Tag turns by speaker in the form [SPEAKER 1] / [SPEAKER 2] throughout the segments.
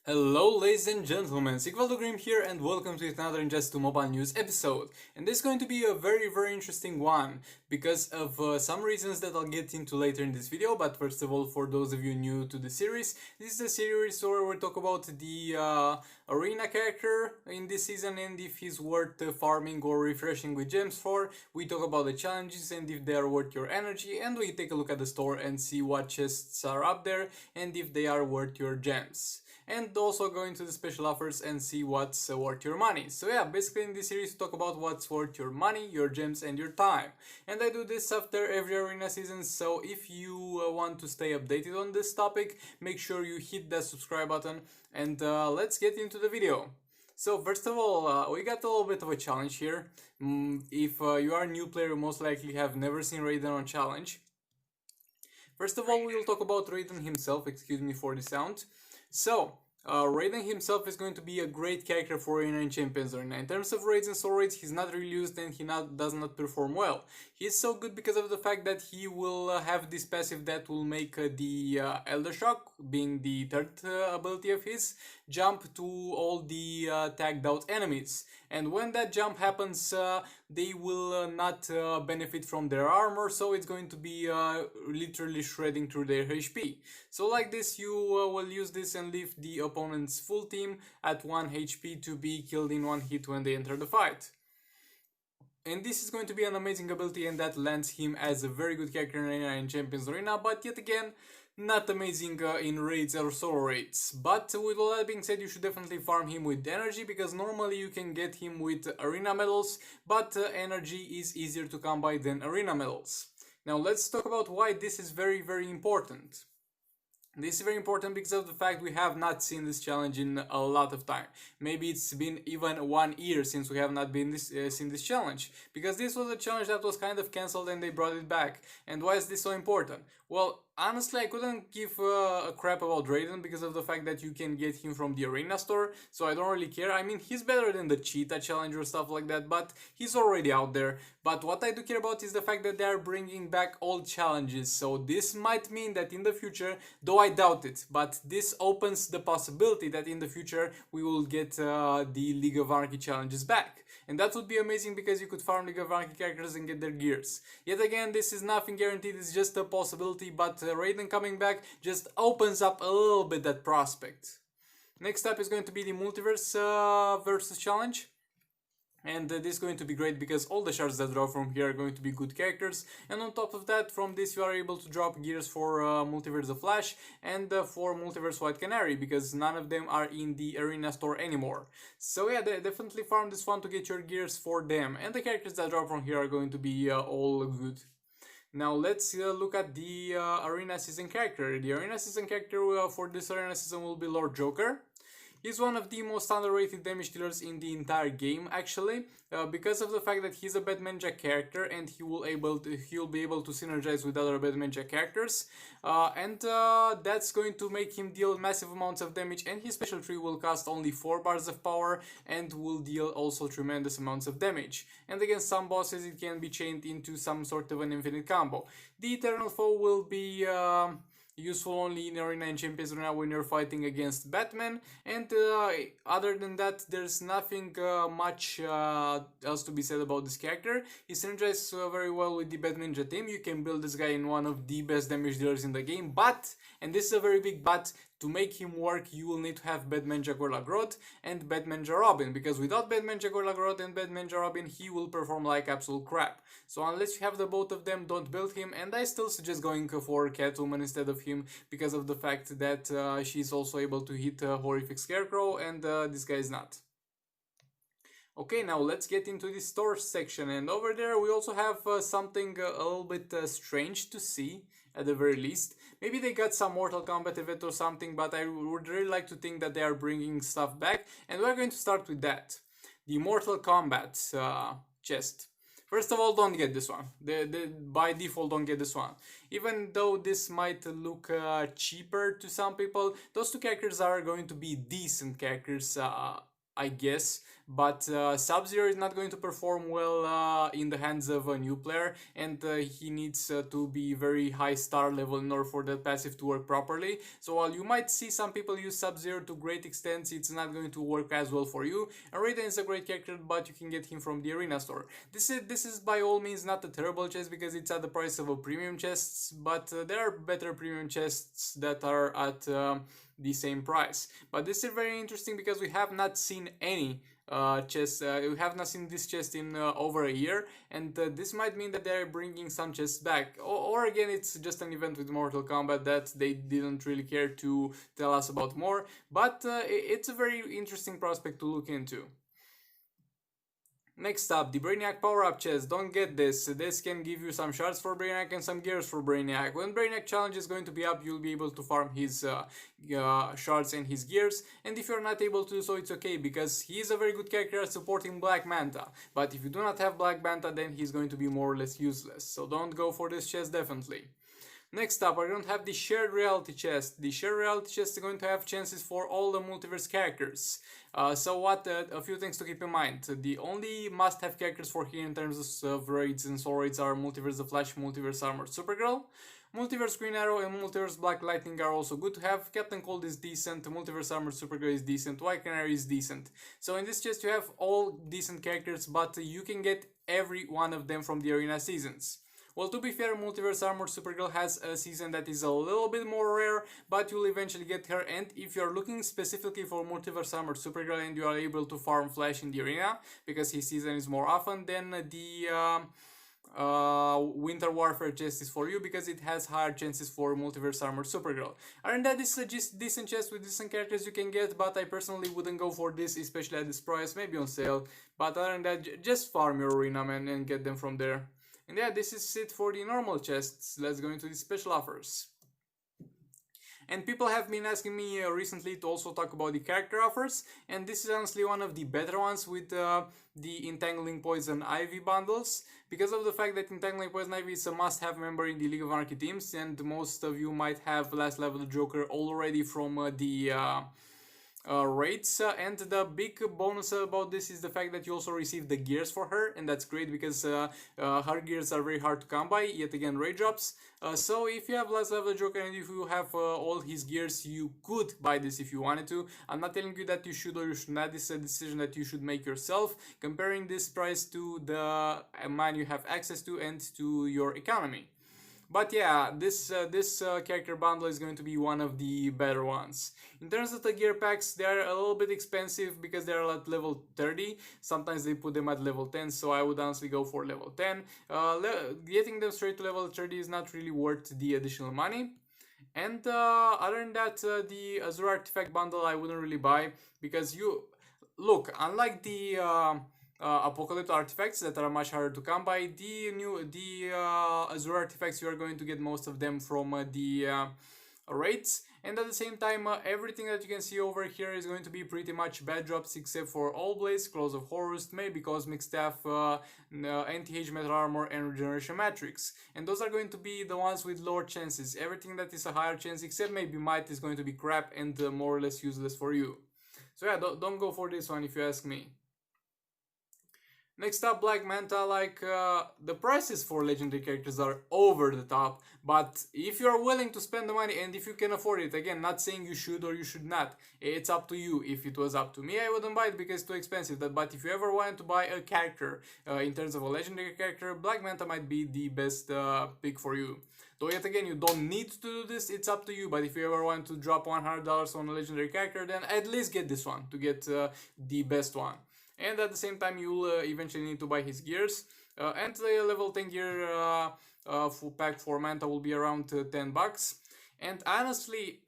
[SPEAKER 1] Hello ladies and gentlemen, Sigvaldogrim here and welcome to another Ingest to Mobile News episode. And this is going to be a very interesting one because of some reasons that I'll get into later in this video. But first of all, for those of you new to the series, this is a series where we talk about the arena character in this season and if he's worth farming or refreshing with gems for. We talk about the challenges and if they are worth your energy, and we take a look at the store and see what chests are up there and if they are worth your gems. And also go into the special offers and see what's worth your money. So yeah, basically in this series we talk about what's worth your money, your gems and your time. And I do this after every arena season, so if you want to stay updated on this topic, make sure you hit that subscribe button and let's get into the video. So first of all, we got a little bit of a challenge here. If you are a new player, you most likely have never seen Raiden on challenge. First of all, we will talk about Raiden himself, excuse me for the sound. So, Raiden himself is going to be a great character for Arena and Champions Arena. In terms of raids and soul raids, he's not really used and he does not perform well. He is so good because of the fact that he will have this passive that will make the Elder Shock, being the third ability of his, jump to all the tagged out enemies. And when that jump happens, they will not benefit from their armor, so it's going to be literally shredding through their HP. So like this, you will use this and leave the opponent's full team at 1 HP to be killed in one hit when they enter the fight. And this is going to be an amazing ability, and that lands him as a very good character in Arena and Champions Arena, but yet again, not amazing in raids or solo raids. But with all that being said, you should definitely farm him with energy, because normally you can get him with arena medals, but energy is easier to come by than arena medals. Now let's talk about why this is very important. This is very important because of the fact we have not seen this challenge in a lot of time. Maybe it's been even 1 year since we have not seen this challenge. Because this was a challenge that was kind of cancelled and they brought it back. And why is this so important? Well, honestly, I couldn't give a crap about Raiden because of the fact that you can get him from the arena store, so I don't really care. I mean, he's better than the cheetah challenge or stuff like that, but he's already out there. But what I do care about is the fact that they are bringing back old challenges, so this might mean that in the future, though I doubt it, but this opens the possibility that in the future we will get the League of Anarchy challenges back. And that would be amazing because you could farm League of Anarchy characters and get their gears. Yet again, this is nothing guaranteed, it's just a possibility, but Raiden coming back just opens up a little bit that prospect. Next up is going to be the Multiverse versus challenge. And this is going to be great because all the shards that drop from here are going to be good characters, and on top of that, from this you are able to drop gears for Multiverse the Flash and for Multiverse White Canary, because none of them are in the arena store anymore. So yeah, definitely farm this one to get your gears for them, and the characters that drop from here are going to be all good. Now let's look at the arena season character. The arena season character for this arena season will be Lord Joker. He's one of the most underrated damage dealers in the entire game, actually, because of the fact that he's a Batman Jack character and he'll be able to synergize with other Batman Jack characters, and that's going to make him deal massive amounts of damage, and his special tree will cost only 4 bars of power and will deal also tremendous amounts of damage. And against some bosses it can be chained into some sort of an infinite combo. The Eternal Foe will be useful only in Arena and Champions Arena when you're fighting against Batman, and other than that, there's nothing much else to be said about this character. He synergizes very well with the Batman Ninja team. You can build this guy in one of the best damage dealers in the game, but, and this is a very big but, to make him work, you will need to have Batman Gorilla Grodd and Batman Robin, because without Batman Gorilla Grodd and Batman Robin, he will perform like absolute crap. So unless you have the both of them, don't build him, and I still suggest going for Catwoman instead of him, because of the fact that she's also able to hit Horrific Scarecrow, and this guy is not. Okay, now let's get into the store section, and over there we also have something a little bit strange to see, at the very least. Maybe they got some Mortal Kombat event or something, but I would really like to think that they are bringing stuff back, and we're going to start with that. The Mortal Kombat chest. First of all, don't get this one. By default, don't get this one. Even though this might look cheaper to some people, those two characters are going to be decent characters, I guess. but Sub-Zero is not going to perform well in the hands of a new player, and he needs to be very high star level in order for that passive to work properly. So while you might see some people use Sub-Zero to great extents, it's not going to work as well for you. And Raiden is a great character, but you can get him from the arena store. This is by all means not a terrible chest because it's at the price of a premium chest, but there are better premium chests that are at the same price. But this is very interesting because we have not seen any chests. We have not seen this chest in over a year, and this might mean that they're bringing some chests back. Or again, it's just an event with Mortal Kombat that they didn't really care to tell us about more. But it's a very interesting prospect to look into. Next up, the Brainiac power-up chest. Don't get this. This can give you some shards for Brainiac and some gears for Brainiac. When Brainiac challenge is going to be up, you'll be able to farm his shards and his gears. And if you're not able to do so, it's okay, because he is a very good character at supporting Black Manta. But if you do not have Black Manta, then he's going to be more or less useless. So don't go for this chest, definitely. Next up, we're going to have the Shared Reality Chest. The Shared Reality Chest is going to have chances for all the multiverse characters. A few things to keep in mind. The only must-have characters for here in terms of raids and soul raids are Multiverse the Flash, Multiverse Armored Supergirl. Multiverse Green Arrow and Multiverse Black Lightning are also good to have. Captain Cold is decent, Multiverse Armored Supergirl is decent, White Canary is decent. So in this chest you have all decent characters, but you can get every one of them from the arena seasons. Well, to be fair, Multiverse Armored Supergirl has a season that is a little bit more rare, but you'll eventually get her. And if you're looking specifically for Multiverse Armored Supergirl and you are able to farm Flash in the arena, because his season is more often, then the Winter Warfare chest is for you, because it has higher chances for Multiverse Armored Supergirl. And that is a just decent chest with decent characters you can get, but I personally wouldn't go for this, especially at this price, maybe on sale. But other than that, just farm your arena, man, and get them from there. And yeah, this is it for the normal chests. Let's go into the special offers. And people have been asking me recently to also talk about the character offers, and this is honestly one of the better ones with the Entangling Poison Ivy bundles, because of the fact that Entangling Poison Ivy is a must-have member in the League of Anarchy teams, and most of you might have last level Joker already from the raids, and the big bonus about this is the fact that you also receive the gears for her, and that's great because her gears are very hard to come by, yet again raid drops. So if you have last level Joker and if you have all his gears, you could buy this if you wanted to. I'm not telling you that you should or you should not. This is a decision that you should make yourself, comparing this price to the money you have access to and to your economy. But yeah, this character bundle is going to be one of the better ones. In terms of the gear packs, they're a little bit expensive because they're at level 30. Sometimes they put them at level 10, so I would honestly go for level 10. Getting them straight to level 30 is not really worth the additional money. And other than that, the Azure Artifact bundle I wouldn't really buy, because look, unlike the Apocalypse artifacts that are much harder to come by, the Azure artifacts, you are going to get most of them from the raids, and at the same time everything that you can see over here is going to be pretty much bad drops except for All Blaze, Claws of Horus, maybe Cosmic Staff, Anti-Age Metal Armor, and Regeneration Matrix, and those are going to be the ones with lower chances. Everything that is a higher chance except maybe Might is going to be crap and more or less useless for you. So yeah, don't go for this one if you ask me. Next up, Black Manta. The prices for legendary characters are over the top, but if you are willing to spend the money and if you can afford it, again, not saying you should or you should not, it's up to you. If it was up to me, I wouldn't buy it because it's too expensive. But if you ever wanted to buy a character in terms of a legendary character, Black Manta might be the best pick for you. Though yet again, you don't need to do this, it's up to you. But if you ever want to drop $100 on a legendary character, then at least get this one to get the best one. And at the same time, you'll eventually need to buy his gears. And the level 10 gear full pack for Manta will be around $10. And honestly,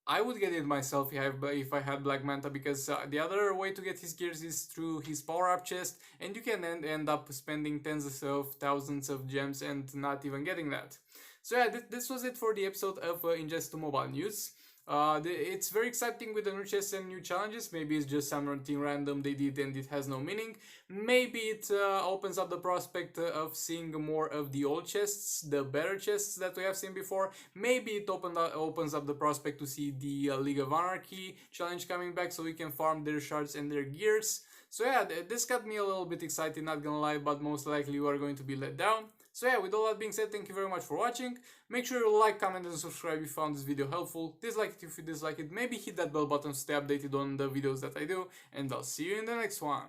[SPEAKER 1] I would get it myself if I had Black Manta, because the other way to get his gears is through his power-up chest, and you can end up spending tens of thousands of gems and not even getting that. So yeah, this was it for the episode of Ingest to Mobile News. It's very exciting with the new chests and new challenges. Maybe it's just something random they did and it has no meaning. Maybe it opens up the prospect of seeing more of the old chests, the better chests that we have seen before. Maybe it opens up the prospect to see the League of Anarchy challenge coming back so we can farm their shards and their gears. So yeah, this got me a little bit excited, not gonna lie, but most likely we are going to be let down. So yeah, with all that being said, thank you very much for watching. Make sure you like, comment and subscribe if you found this video helpful. Dislike it if you dislike it. Maybe hit that bell button to stay updated on the videos that I do. And I'll see you in the next one.